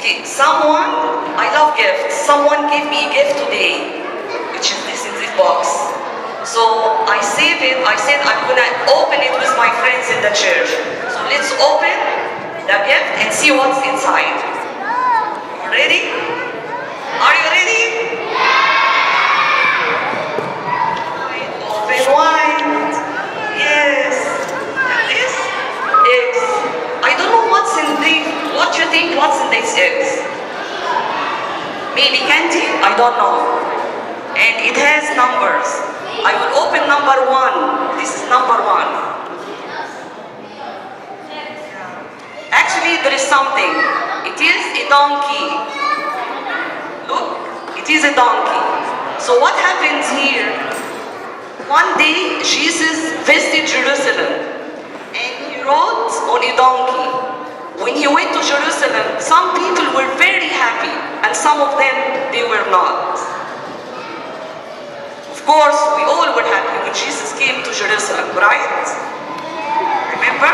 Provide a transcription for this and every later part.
Okay, I love gifts. Someone gave me a gift today, which is this in this box. So I saved it. I said I'm gonna open it with my friends in the church. So let's open the gift and see what's inside. You ready? Are you ready? Open wide. Yes. And this eggs. I don't know what's in this. What you think? What's in these eggs? Maybe candy? I don't know. And it has numbers. I will open number 1. This is number 1. Actually, there is something. It is a donkey. Look, it is a donkey. So what happens here? One day, Jesus visited Jerusalem. And he rode on a donkey. When he went to Jerusalem, some people were very happy, and some of them, they were not. Of course, we all were happy when Jesus came to Jerusalem, right? Remember?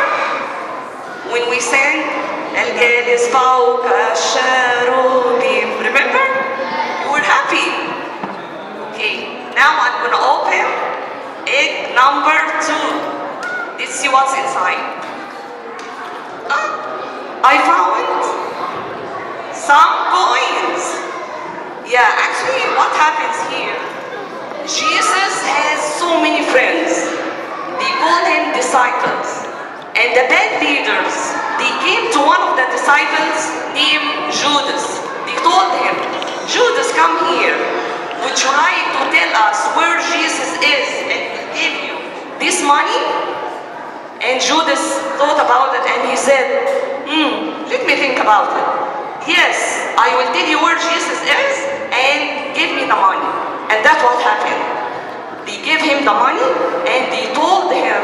When we sang, El Gelis Fauka Sharubim. Remember? You were happy. Okay, now I'm going to open egg number 2. Let's see what's inside. I found some coins. Yeah, actually what happens here, Jesus has so many friends. They call him disciples. And the bad leaders, they came to one of the disciples named Judas. They told him, Judas, come here. Would you like to tell us where Jesus is and we'll give you this money? And Judas thought about it and he said, let me think about it. Yes, I will tell you where Jesus is and give me the money. And that's what happened. They gave him the money and they told him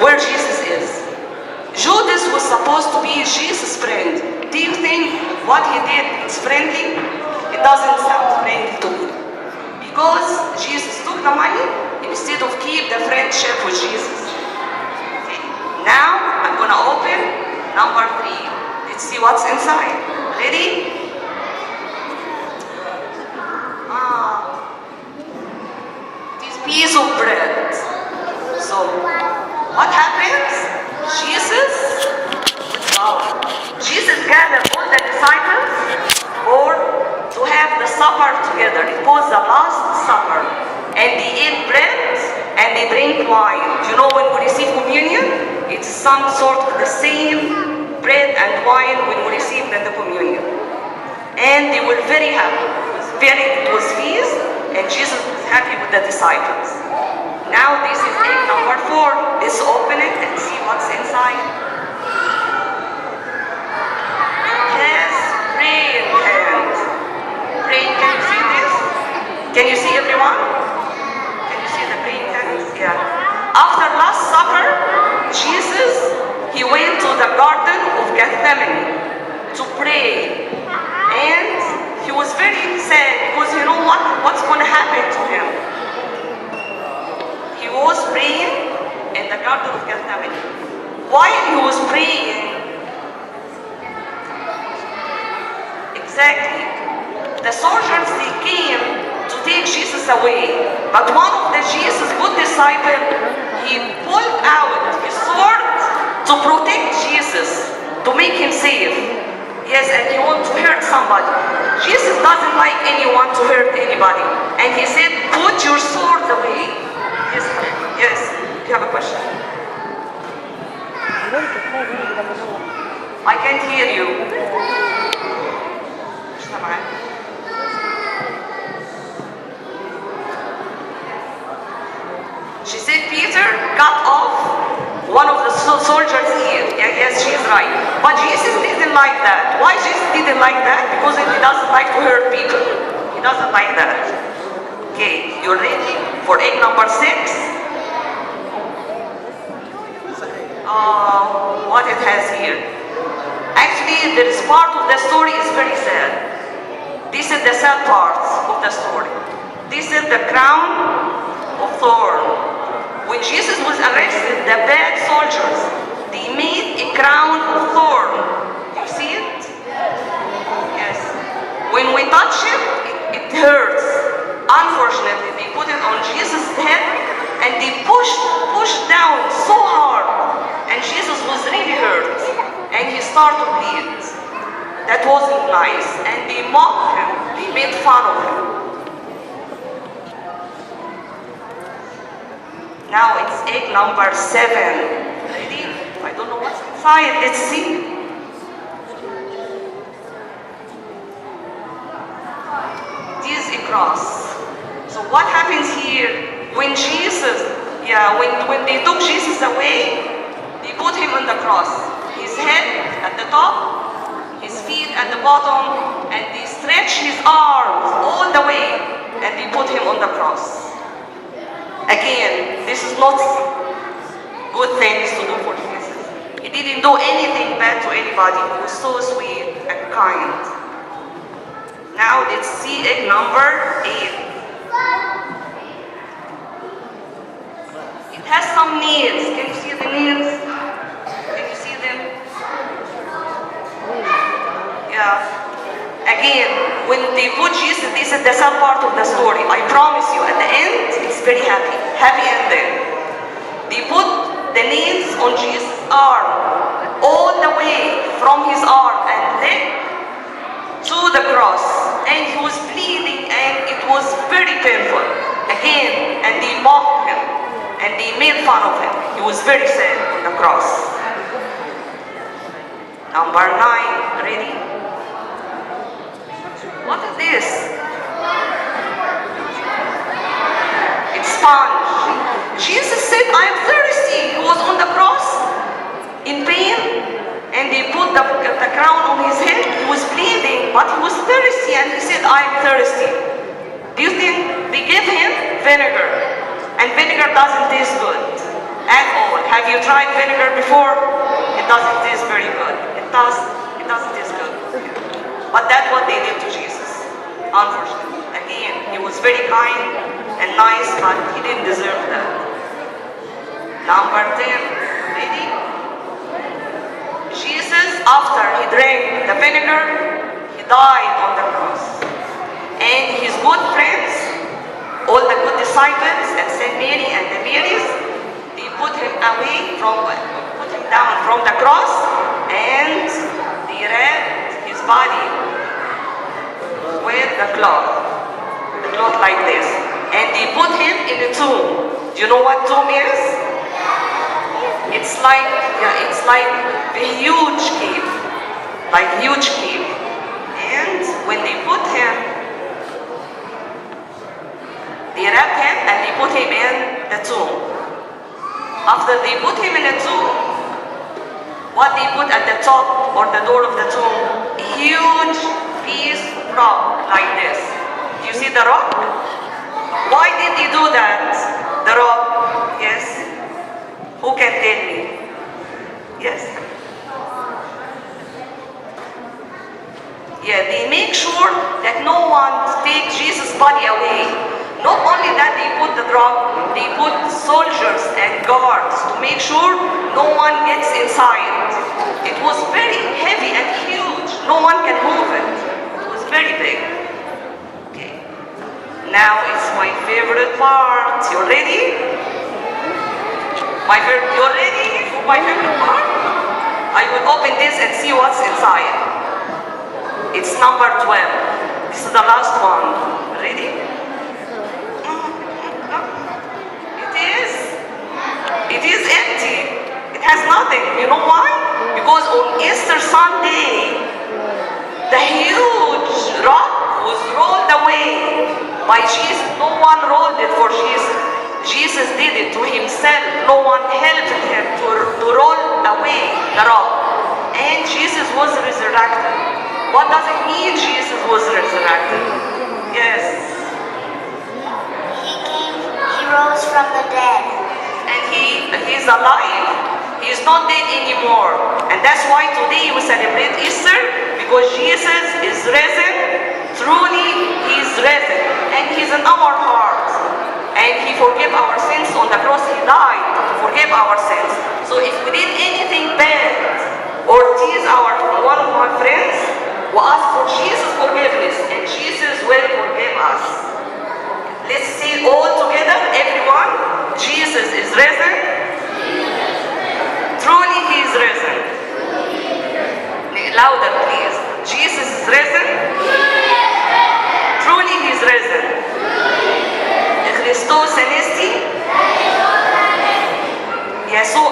where Jesus is. Judas was supposed to be Jesus' friend. Do you think what he did is friendly? It doesn't sound friendly to me. Because Jesus took the money instead of keep the friendship with Jesus. Okay. Now I'm gonna open number 3. Let's see what's inside. Ready? This piece of bread. So, what happens? Jesus gathered all the disciples to have the supper together. It was the last supper. And they ate bread and they drank wine. Do you know when we receive communion? It's some sort of the same bread and wine when we receive the communion. And they were very happy. It was feast, and Jesus was happy with the disciples. Now this is egg number 4. Let's open it and see what's inside. It has praying hands. Praying, can you see this? Can you see everyone? Can you see the praying hands? Yeah. After last supper, Jesus, he went to the Garden of Gethsemane to pray. And he was very sad because you know what's going to happen to him. He was praying in the Garden of Gethsemane. While he was praying, exactly, the soldiers, they came to take Jesus away. But one of the Jesus' good disciples, he pulled out his sword to protect Jesus, to make him safe. Yes, and he wants to hurt somebody. Jesus doesn't like anyone to hurt anybody. And he said, put your sword away. Yes, you have a question? I can't hear you. She said, Peter cut off one of the soldiers' ear. Yes, she's right. But Jesus didn't like that. Why Jesus didn't like that? Because he doesn't like to hurt people. He doesn't like that. Okay, you ready for egg number 6? What it has here. Actually, this part of the story is very sad. This is the sad part of the story. This is the crown of thorns. When Jesus was arrested, the bad soldiers, they made a crown of thorns. You see it? touch it, it hurts. Unfortunately, they put it on Jesus' head and they pushed down so hard. And Jesus was really hurt. And he started to bleed. That wasn't nice. And they mocked him. They made fun of him. Now it's egg number 7. Ready? I don't know what's inside. Let's see. This is a cross. So what happens here when Jesus, when they took Jesus away, they put him on the cross. His head at the top, his feet at the bottom, and they stretch his arms all the way, and they put him on the cross. Again, this is not good things to do for Jesus. He didn't do anything bad to anybody. He was so sweet and kind. Now let's see egg number 8. It has some nails. Can you see the nails? Can you see them? Yeah. Again, when they put Jesus, this is the sad part of the story. I promise you, at the end, it's very happy. Happy ending. They put the nails on Jesus' arm, all the way from his arm and leg to the cross. And he was bleeding and it was very painful. Again, and they mocked him and they made fun of him. He was very sad on the cross. Number 9, ready? What is this? It's sponge. Jesus said, I am thirsty. He was on the cross in pain and they put the crown on his head. He was bleeding, but he was thirsty and he said, I am thirsty. Do you think they gave him vinegar? And vinegar doesn't taste good at all. Have you tried vinegar before? It doesn't taste very good. It doesn't taste good. But that's what they did to Jesus, unfortunately. Again, he was very kind and nice, but he didn't deserve that. Number 10, ready? Jesus, after he drank the vinegar, he died on the cross. And his good friends, all the good disciples and Saint Mary and the Marys, they put him down from the cross and they wrapped his body with the cloth like this. And they put him in a tomb. Do you know what tomb is? It's like a huge cave, And when they put him, they wrapped him and they put him in the tomb. After they put him in the tomb, what they put at the top or the door of the tomb, a huge piece of rock like this. Do you see the rock? Why did they do that? The rock, yes? Who can tell me? Yes? Yeah, they make sure that no one takes Jesus' body away. Not only that, they put the rock, they put soldiers and guards to make sure no one gets inside. It was very heavy and huge. No one can move it. It was very big. Okay. Now it's my favorite part. You ready? You're ready for my favorite part? I will open this and see what's inside. It's number 12. This is the last one. Ready? It is empty. It has nothing. You know why? Because on Easter Sunday, the huge rock was rolled away by Jesus. No one rolled it for Jesus. Jesus did it to himself. No one helped him to roll away the rock. And Jesus was resurrected. What does it mean Jesus was resurrected? Yes. He rose from the dead. And he's alive. He is not dead anymore. And that's why today we celebrate Easter, because Jesus is risen. Truly, he is risen. And he's in our hearts. And he forgave our sins on the cross. He died to forgive our sins. So if we did anything bad or tease one of my friends, we ask for Jesus' forgiveness. And Jesus يسوع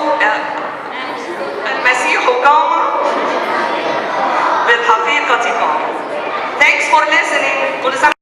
المسيح قام بالحقيقة قام. Thanks for listening. كل سنة